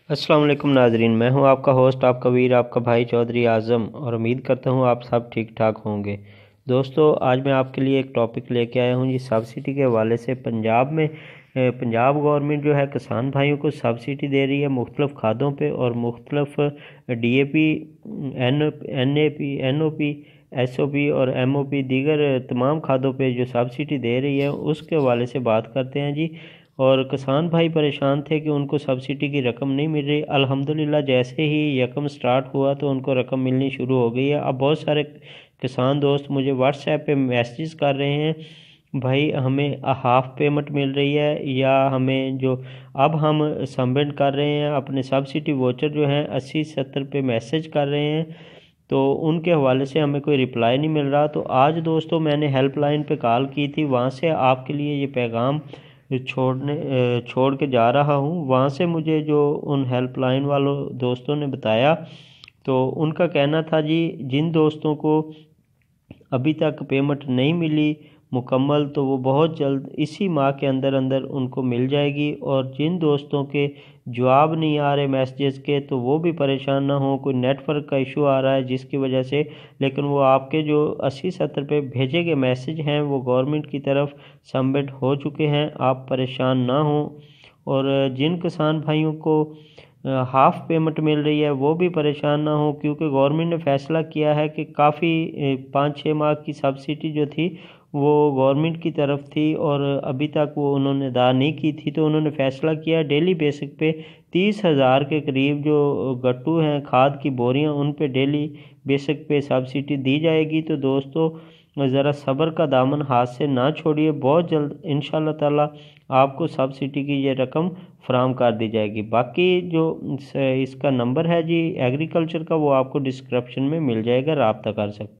अस्सलाम वालेकुम नाजरीन, मैं हूं आपका होस्ट, आपका वीर, आपका भाई चौधरी आज़म और उम्मीद करता हूं आप सब ठीक ठाक होंगे। दोस्तों, आज मैं आपके लिए एक टॉपिक लेके आया हूं जी सब्सिडी के हवाले से। पंजाब में पंजाब गवर्नमेंट जो है किसान भाइयों को सब्सिडी दे रही है मुख्तलिफ़ खादों पे और मुख्तलिफ़ DAP, NAP, NOP, SOP और MOP दीगर तमाम खादों पे जो सब्सिडी दे रही है उसके हवाले से बात करते हैं जी। और किसान भाई परेशान थे कि उनको सब्सिडी की रकम नहीं मिल रही। अल्हम्दुलिल्लाह जैसे ही यकम स्टार्ट हुआ तो उनको रकम मिलनी शुरू हो गई है। अब बहुत सारे किसान दोस्त मुझे व्हाट्सएप पे मैसेज कर रहे हैं, भाई हमें हाफ़ पेमेंट मिल रही है या हमें जो अब हम सबमिट कर रहे हैं अपने सब्सिडी वोचर जो हैं 80-70 पे मैसेज कर रहे हैं, तो उनके हवाले से हमें कोई रिप्लाई नहीं मिल रहा। तो आज दोस्तों मैंने हेल्पलाइन पे कॉल की थी, वहाँ से आपके लिए ये पैगाम छोड़ के जा रहा हूँ। वहाँ से मुझे जो उन हेल्पलाइन वालों दोस्तों ने बताया, तो उनका कहना था जी जिन दोस्तों को अभी तक पेमेंट नहीं मिली मुकम्मल, तो वो बहुत जल्द इसी माह के अंदर अंदर उनको मिल जाएगी। और जिन दोस्तों के जवाब नहीं आ रहे मैसेजेस के, तो वो भी परेशान ना हो। कोई नेटवर्क का इशू आ रहा है जिसकी वजह से, लेकिन वो आपके जो 80-70 पे भेजे गए मैसेज हैं वो गवर्नमेंट की तरफ सबमिट हो चुके हैं, आप परेशान ना हो। और जिन किसान भाइयों को हाफ़ पेमेंट मिल रही है वो भी परेशान ना हो, क्योंकि गवर्नमेंट ने फ़ैसला किया है कि काफ़ी 5-6 माह की सब्सिडी जो थी वो गवर्नमेंट की तरफ थी और अभी तक वो उन्होंने अदा नहीं की थी। तो उन्होंने फ़ैसला किया डेली बेसिक पे 30,000 के करीब जो गट्टू हैं खाद की बोरियां, उन पे डेली बेसिक पे सब्सिडी दी जाएगी। तो दोस्तों ज़रा सब्र का दामन हाथ से ना छोड़िए, बहुत जल्द इंशाल्लाह ताला आपको सब्सिडी की ये रकम फ़राहम कर दी जाएगी। बाकी जो इसका नंबर है जी एग्रीकल्चर का, वो आपको डिस्क्रिप्शन में मिल जाएगा, राब्ता कर सकते हैं।